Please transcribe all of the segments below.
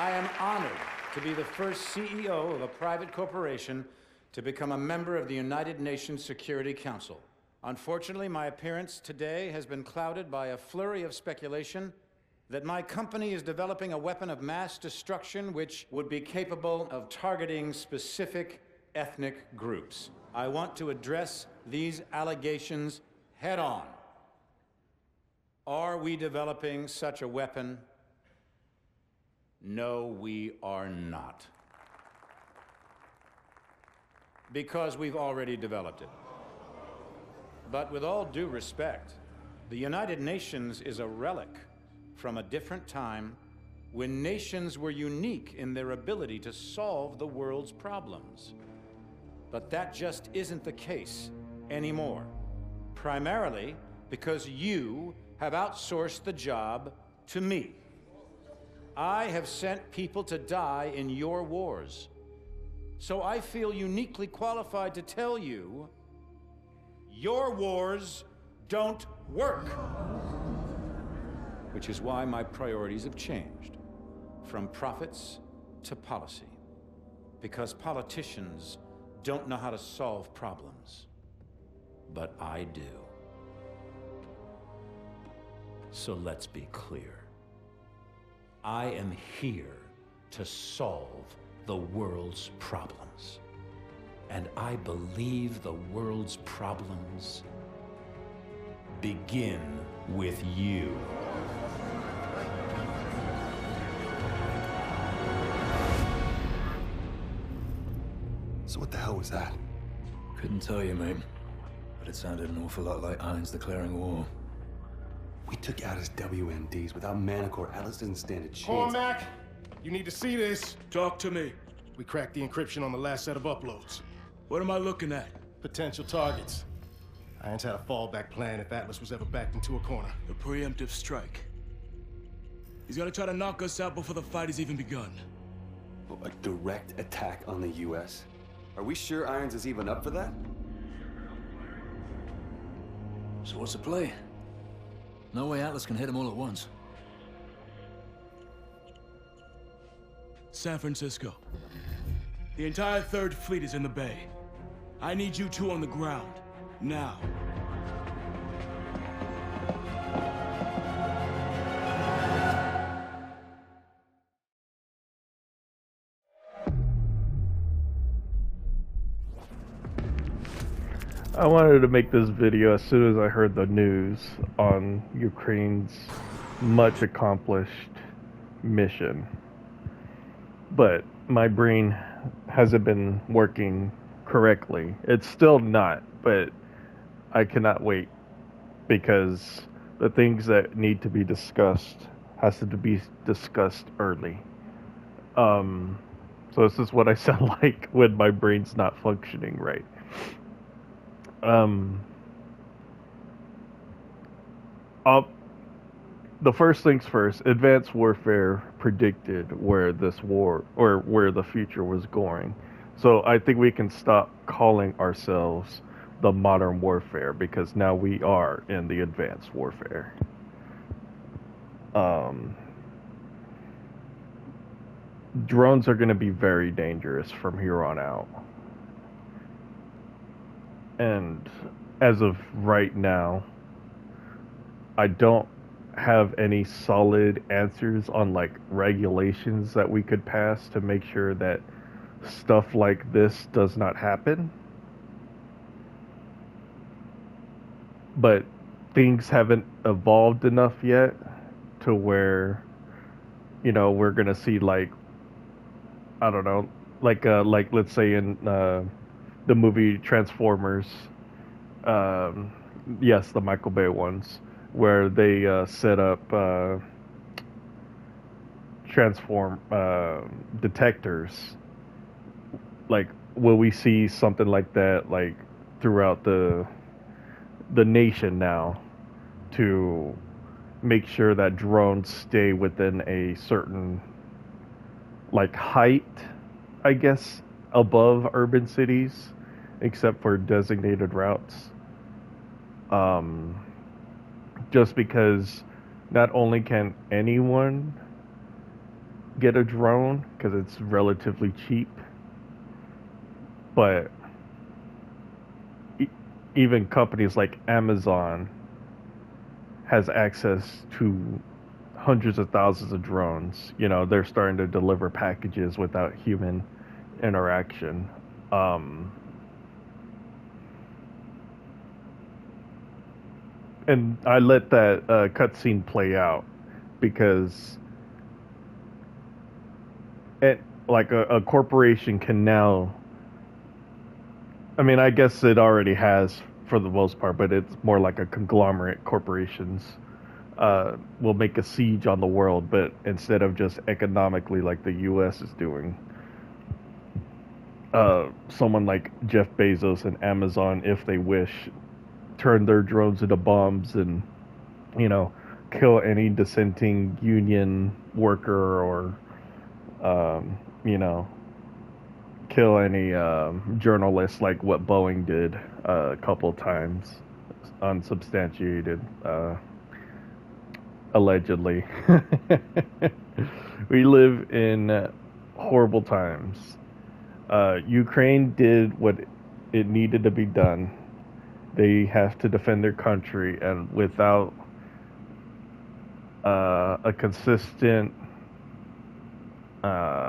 I am honored to be the first CEO of a private corporation to become a member of the United Nations Security Council. Unfortunately, my appearance today has been clouded by a flurry of speculation that my company is developing a weapon of mass destruction which would be capable of targeting specific ethnic groups. I want to address these allegations head on. Are we developing such a weapon? No, we are not. Because we've already developed it. But with all due respect, the United Nations is a relic from a different time when nations were unique in their ability to solve the world's problems. But that just isn't the case anymore. Primarily because you have outsourced the job to me. I have sent people to die in your wars. So I feel uniquely qualified to tell you, your wars don't work. Which is why my priorities have changed from profits to policy. Because politicians don't know how to solve problems, but I do. So let's be clear. I am here to solve the world's problems. And I believe the world's problems begin with you. So what the hell was that? Couldn't tell you, mate. But it sounded an awful lot like Irons declaring war. We took out his WMDs without Manticore. Atlas didn't stand a chance. Cormac, you need to see this. Talk to me. We cracked the encryption on the last set of uploads. What am I looking at? Potential targets. Irons had a fallback plan if Atlas was ever backed into a corner. A preemptive strike. He's gonna try to knock us out before the fight has even begun. A direct attack on the U.S.? Are we sure Irons is even up for that? So what's the play? No way Atlas can hit them all at once. San Francisco. The entire Third Fleet is in the bay. I need you two on the ground. Now. I wanted to make this video as soon as I heard the news on Ukraine's much accomplished mission. But my brain hasn't been working correctly. It's still not, but I cannot wait because the things that need to be discussed has to be discussed early. So this is what I sound like when my brain's not functioning right. The first things first, advanced warfare predicted where this war, or where the future was going. So I think we can stop calling ourselves the modern warfare because now we are in the advanced warfare. Drones are going to be very dangerous from here on out. And as of right now, I don't have any solid answers on like regulations that we could pass to make sure that stuff like this does not happen. But things haven't evolved enough yet to where, you know, we're gonna see like, I don't know, like let's say in the movie Transformers, yes, the Michael Bay ones, where they set up transform detectors. Like, will we see something like that, like throughout the nation now, to make sure that drones stay within a certain like height, I guess, above urban cities, except for designated routes. Just because not only can anyone get a drone because it's relatively cheap. But even companies like Amazon has access to hundreds of thousands of drones. You know, they're starting to deliver packages without human interaction. And I let that cutscene play out because a corporation can now, I mean, I guess it already has for the most part, but it's more like a conglomerate. Corporations will make a siege on the world, but instead of just economically like the U.S. is doing, someone like Jeff Bezos and Amazon, if they wish, turn their drones into bombs and, you know, kill any dissenting union worker or, you know, kill any journalists like what Boeing did a couple times, unsubstantiated, allegedly. We live in horrible times. Ukraine did what it needed to be done. They have to defend their country, and without a consistent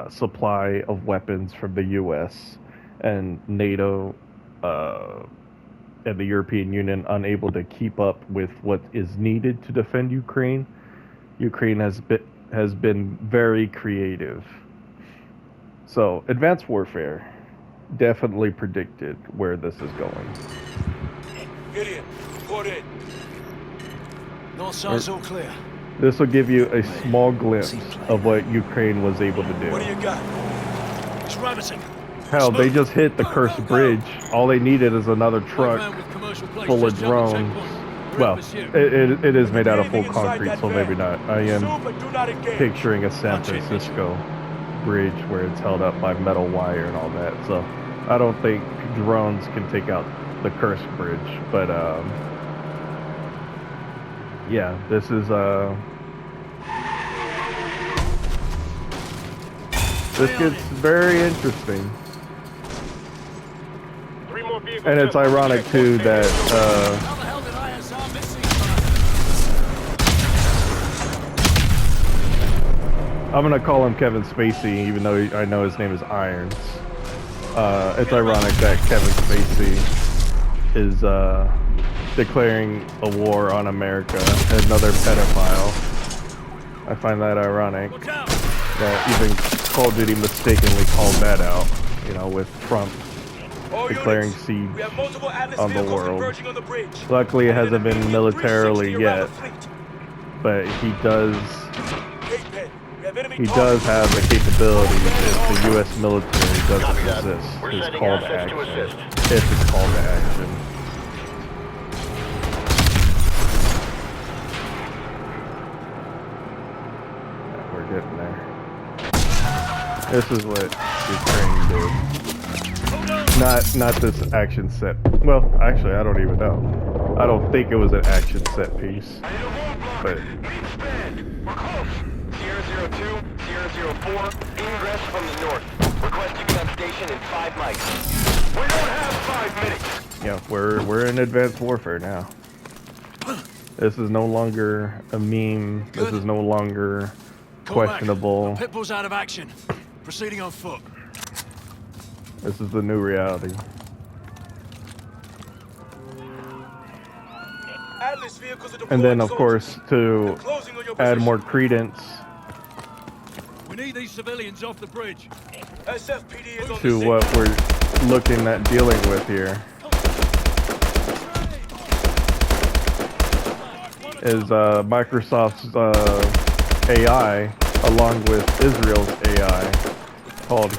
supply of weapons from the U.S. and NATO and the European Union unable to keep up with what is needed to defend Ukraine, Ukraine has been very creative. So, advanced warfare definitely predicted where this is going. Gideon, report in. North side's all clear. This will give you a small glimpse of what Ukraine was able to do. What do you got? It's Robinson. Hell, they just hit the cursed bridge. All they needed is another truck full of drones. Well, it is made out of full concrete, so maybe not. I am picturing a San Francisco bridge where it's held up by metal wire and all that. So I don't think drones can take out the cursed bridge, but yeah, this is this gets very interesting. And it's ironic too that I'm gonna call him Kevin Spacey, even though I know his name is Irons. It's ironic that Kevin Spacey is declaring a war on America, another pedophile. I find that ironic that even Call of Duty mistakenly called that out, you know, with Trump declaring siege on the world. Luckily, it hasn't been militarily yet, but he does have the capability if the U.S. military doesn't resist his call to action. If it's called to action. Yeah, we're getting there. This is what Ukraine did. Not this action set. Well, actually, I don't even know. I don't think it was an action set piece. But Sierra 02, Sierra 04, ingress from the north. Requesting on station in 5 mics. We don't have 5 minutes. yeah, we're in advanced warfare now. This is no longer a meme. This is no longer questionable. Pitbull's out of action. Proceeding on foot. This is the new reality. And then, of course, to add more credence We need these civilians off the bridge. to what we're looking at dealing with here, is Microsoft's AI along with Israel's AI called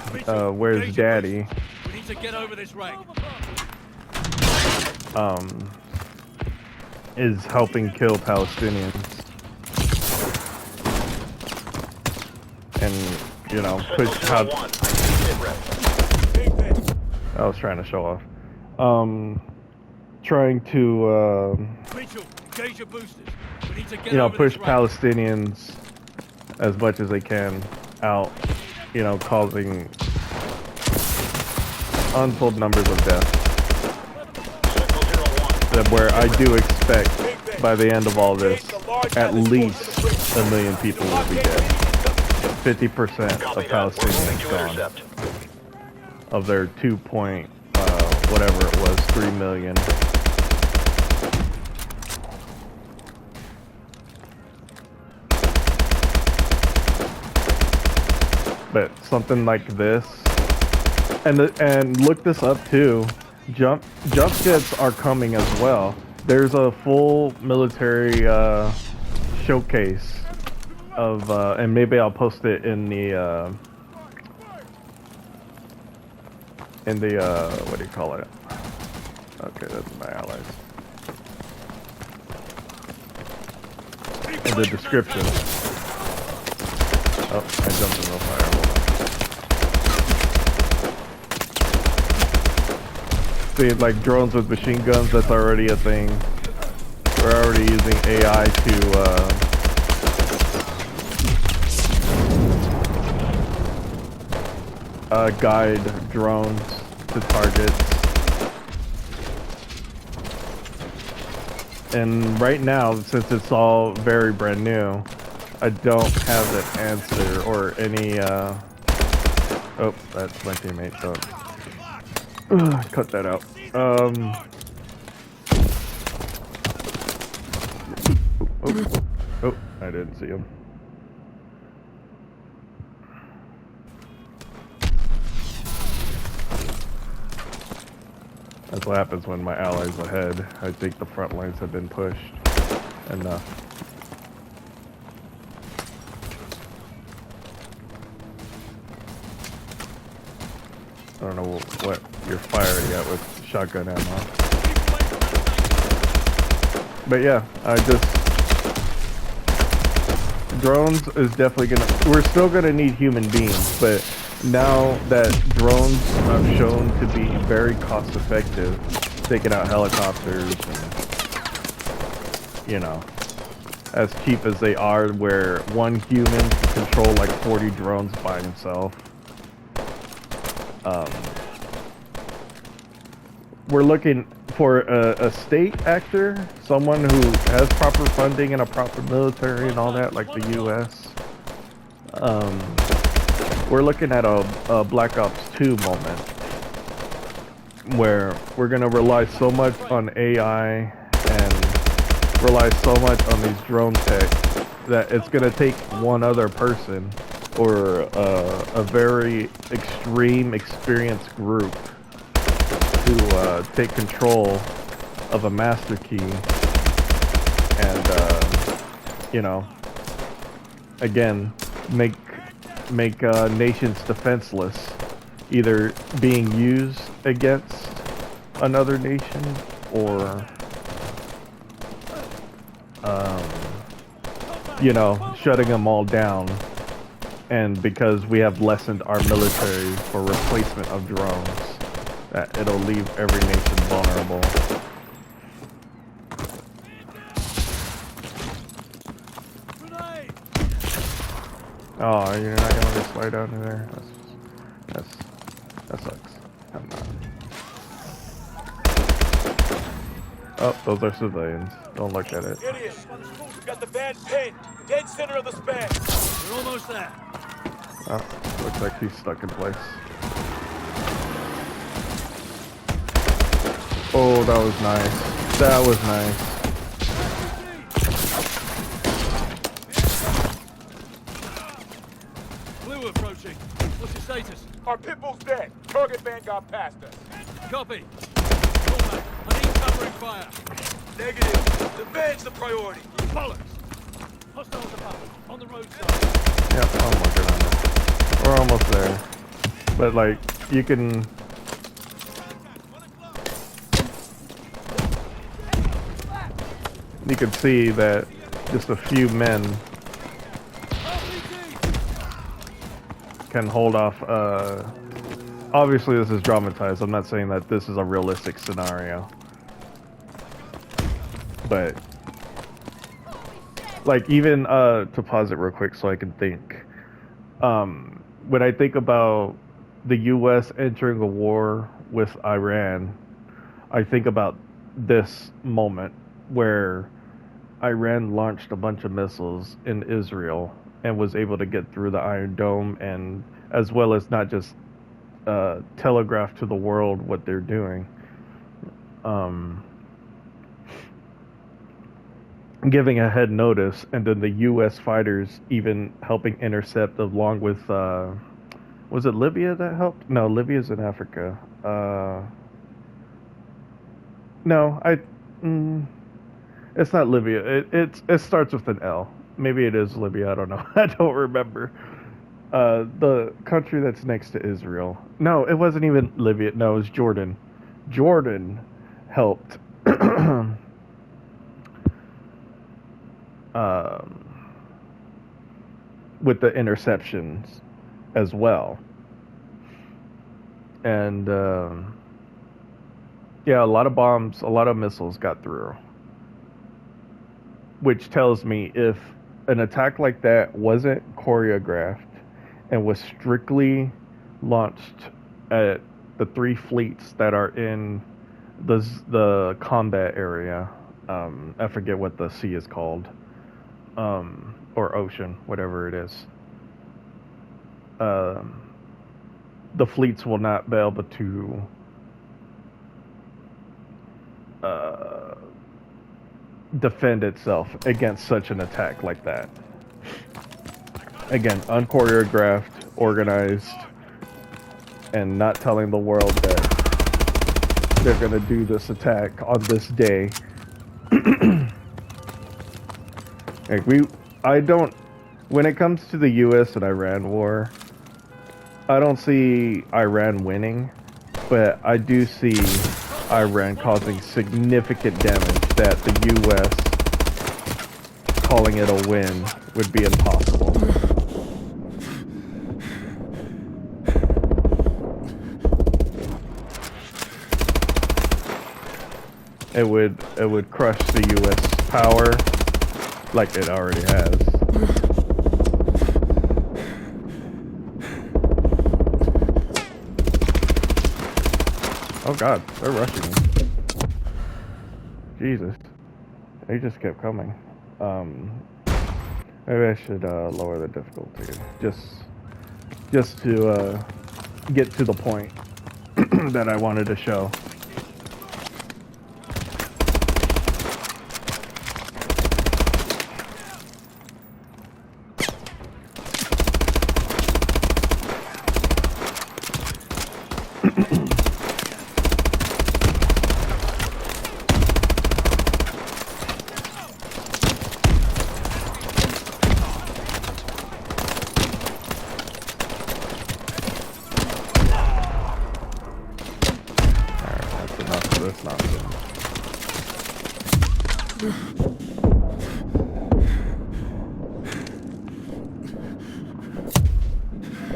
Where's Daddy? We need to get over this rank. Is helping kill Palestinians. And, you know, push how I was trying to show off. Trying to Mitchell, engage your boosters. We need to get you know, over push this rank. Palestinians as much as they can out, you know, causing untold numbers of deaths. That where I do expect by the end of all this, at least 1 million people will be dead. 50% of Palestinians gone. Of their 2 point, whatever it was, 3 million. But something like this, and look this up too. Jump jets are coming as well. There's a full military showcase of, and maybe I'll post it in the what do you call it? Okay, that's my allies. In the description. Oh, I jumped in the fire. Hold on. See, like drones with machine guns, that's already a thing. We're already using AI to guide drones to targets. And right now, since it's all very brand new, I don't have an answer or any, oh, that's my teammate, so cut that out. Oh, I didn't see him. That's what happens when my allies ahead. I think the front lines have been pushed enough. I don't know what you're firing at with shotgun ammo. But yeah, drones is definitely we're still gonna need human beings, but now that drones have shown to be very cost effective, taking out helicopters and, you know, as cheap as they are, where one human can control like 40 drones by himself. We're looking for a state actor, someone who has proper funding and a proper military and all that, like the U.S. We're looking at a Black Ops 2 moment where we're going to rely so much on AI and rely so much on these drone tech that it's going to take one other person or a very extreme experienced group to take control of a master key and, you know, again, make nations defenseless, either being used against another nation or, you know, shutting them all down. And because we have lessened our military for replacement of drones, that it'll leave every nation vulnerable. Oh, you're not gonna just slide down in there? That sucks. I'm not. Oh, those are civilians. Don't look at it. Idiot! We got the van pinned, dead center of the span. We're almost there. Oh, looks like he's stuck in place. Oh, that was nice. That was nice. Blue approaching. What's your status? Our pit bull's dead. Target van got past us. Copy. Fullback, I need covering fire. Negative. The van's the priority. Bollocks. Hostiles above. On the roadside. Yep, I'm working on it. We're almost there. But like, you can... You can see that just a few men can hold off, obviously this is dramatized. I'm not saying that this is a realistic scenario. But, like, even, to pause it real quick so I can think. When I think about the U.S. entering a war with Iran, I think about this moment where Iran launched a bunch of missiles in Israel and was able to get through the Iron Dome, and as well as not just telegraph to the world what they're doing, giving a head notice, and then the U.S. fighters even helping intercept along with, was it Libya that helped? No, Libya's in Africa. No, it's not Libya. It starts with an L. Maybe it is Libya. I don't know. I don't remember. The country that's next to Israel. No, it wasn't even Libya. No, it was Jordan. Jordan helped with the interceptions as well. And yeah, a lot of bombs, a lot of missiles got through. Which tells me if an attack like that wasn't choreographed and was strictly launched at the 3 fleets that are in the combat area, I forget what the sea is called, or ocean, whatever it is, the fleets will not be able to defend itself against such an attack like that. Again, unchoreographed, organized, and not telling the world that they're gonna do this attack on this day. When it comes to the US and Iran war, I don't see Iran winning, but I do see Iran causing significant damage that the US calling it a win would be impossible. It would crush the US power like it already has. Oh god, they're rushing me. Jesus. They just kept coming. Maybe I should lower the difficulty. Just to get to the point that I wanted to show.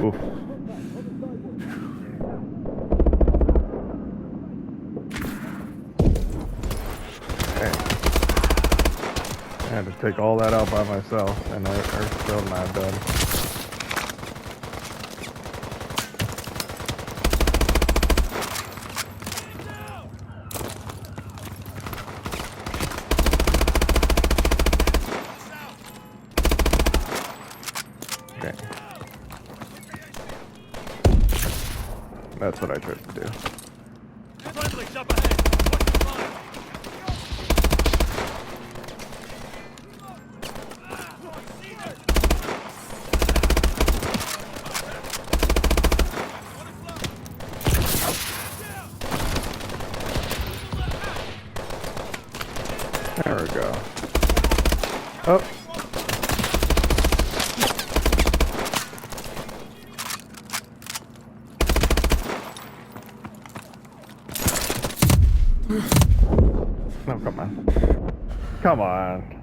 Oof. Okay. I had to take all that out by myself, and they're still not done. Okay. That's what I tried to do. Friendly's up ahead. Watch the fire. There we go. Oh. No, come on. Come on.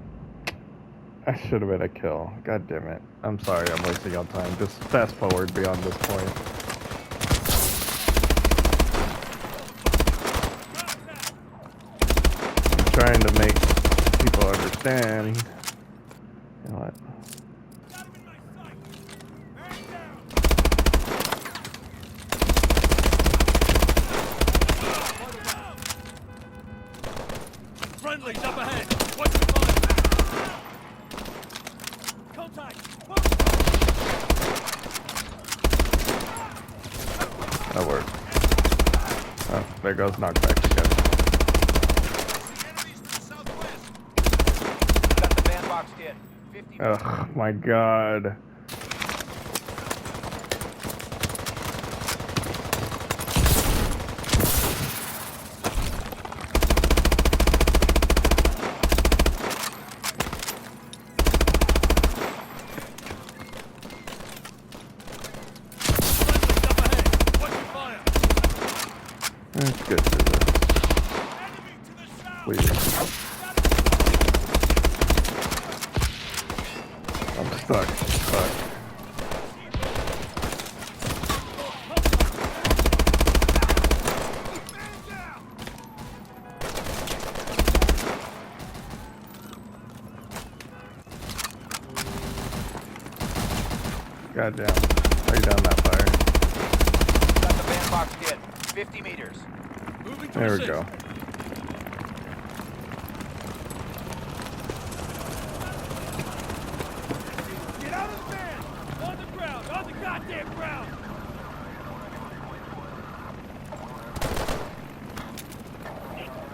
I should have been a kill. God damn it. I'm sorry I'm wasting your time. Just fast forward beyond this point. I'm trying to make people understand. You know what? there goes knockback again. Got the van boxed in. 50 Ugh, my god. Let's get to this. Please. I'm stuck. Goddamn. Lay down that fire. got the van boxed in. 50 meters. There we go. Get out of the van! On the ground! On the goddamn ground!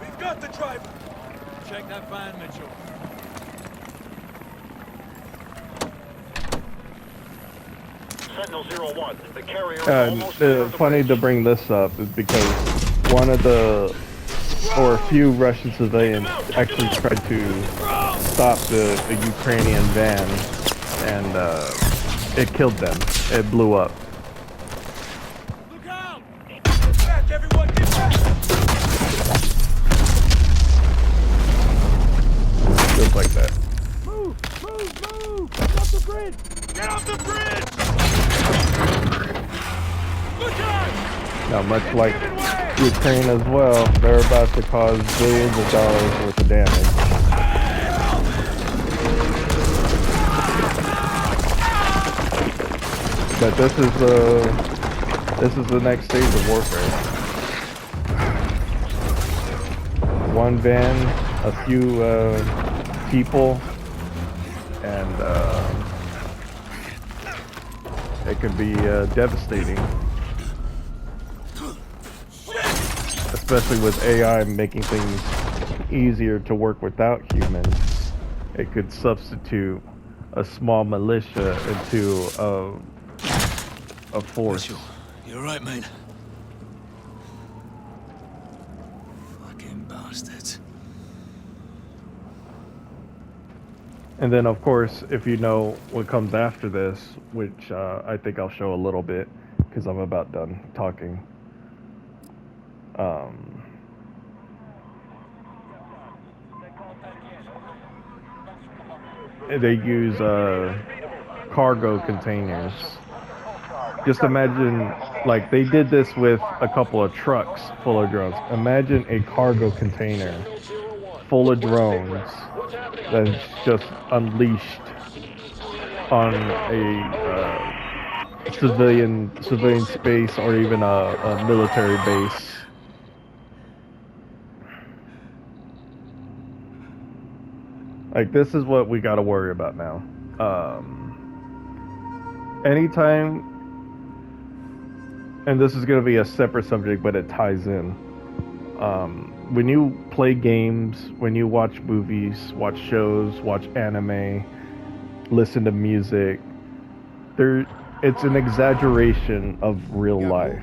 We've got the driver! Check that van, Mitchell. Sentinel 01, the carrier almost Funny to bring this up is because one of the, or a few Russian civilians actually tried to stop the Ukrainian van, and it killed them. It blew up. Look out! Get back, everyone! Get back! Just like that. Move! Get off the bridge! Get off the bridge! Look out! Now, much like Ukraine as well, they're about to cause billions of dollars worth of damage. But this is the next stage of warfare. One van, a few people, and it can be devastating. Especially with AI making things easier to work without humans. It could substitute a small militia into a force. You're right, mate. Fucking bastards. And then, of course, if you know what comes after this, which I think I'll show a little bit, because I'm about done talking. They use cargo containers. Just imagine, like, they did this with a couple of trucks full of drones. Imagine a cargo container full of drones that's just unleashed on a civilian space or even a military base. Like, this is what we got to worry about now. Anytime, and this is going to be a separate subject, but it ties in. When you play games, when you watch movies, watch shows, watch anime, listen to music, it's an exaggeration of real life.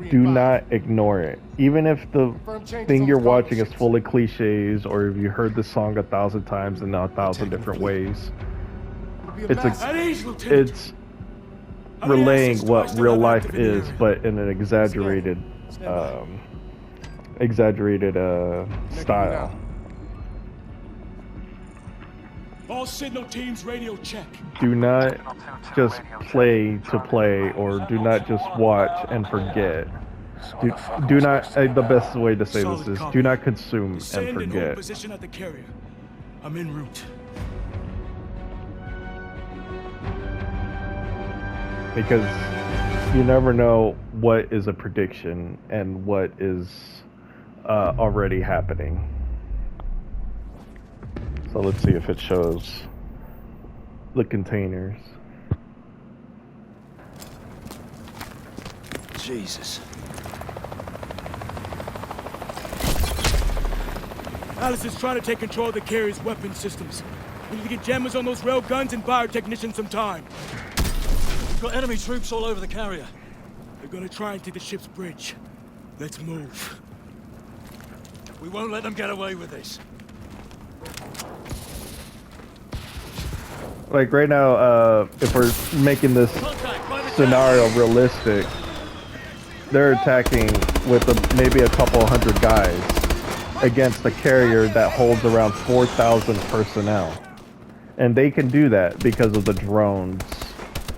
Do not ignore it. Even if the thing you're watching is full of cliches, or if you heard the song 1,000 times in 1,000 different ways, it's relaying what real life is, but in an exaggerated style. All signal teams radio check. Do not just play to play, or do not just watch and forget. Do not, the best way to say this is, do not consume and forget. Position at the carrier. I'm en route. Because you never know what is a prediction and what is already happening. So let's see if it shows the containers. Jesus. Alice is trying to take control of the carrier's weapon systems. We need to get jammers on those rail guns and buy our technicians some time. We've got enemy troops all over the carrier. They're gonna try and take the ship's bridge. Let's move. We won't let them get away with this. Like right now, if we're making this scenario realistic, they're attacking with maybe a couple hundred guys against a carrier that holds around 4,000 personnel. And they can do that because of the drones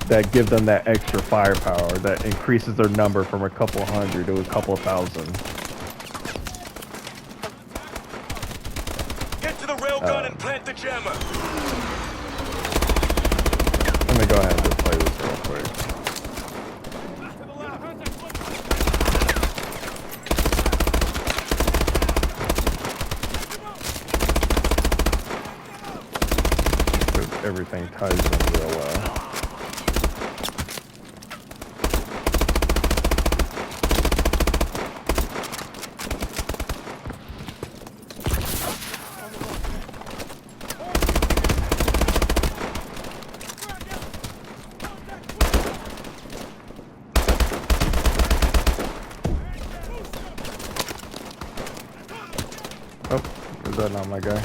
that give them that extra firepower that increases their number from a couple hundred to a couple thousand. Get to the railgun and plant the jammer. Let me go ahead and just play this real quick. Everything ties in real well. Oh, is that not my guy?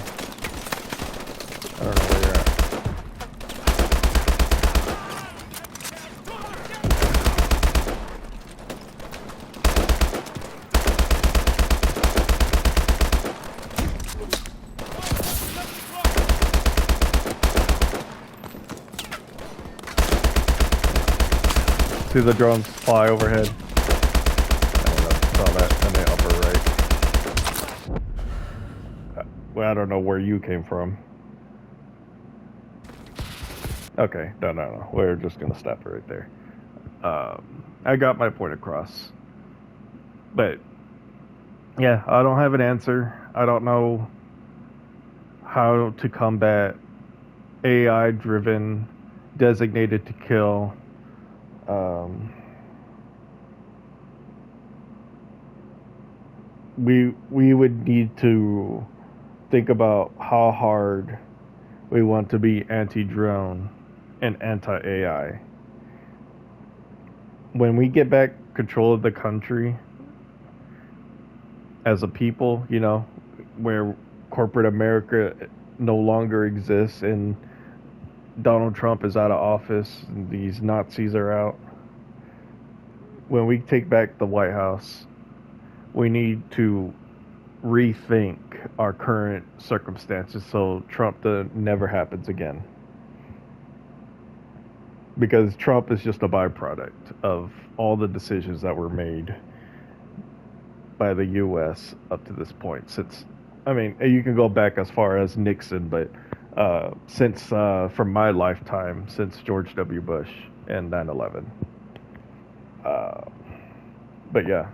I don't know where you're at. See the drones fly overhead? I don't know, saw that in the upper right. Well, I don't know where you came from. Okay, no. We're just gonna stop it right there. I got my point across. But, yeah, I don't have an answer. I don't know how to combat AI-driven, designated to kill. We would need to think about how hard we want to be anti-drone and anti-AI. When we get back control of the country as a people, you know, where corporate America no longer exists and Donald Trump is out of office and these Nazis are out. When we take back the White House, we need to rethink our current circumstances so Trump never happens again. Because Trump is just a byproduct of all the decisions that were made by the U.S. up to this point. Since, I mean, you can go back as far as Nixon, but since from my lifetime, since George W. Bush and 9/11. But yeah,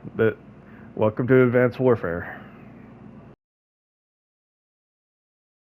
welcome to Advanced Warfare.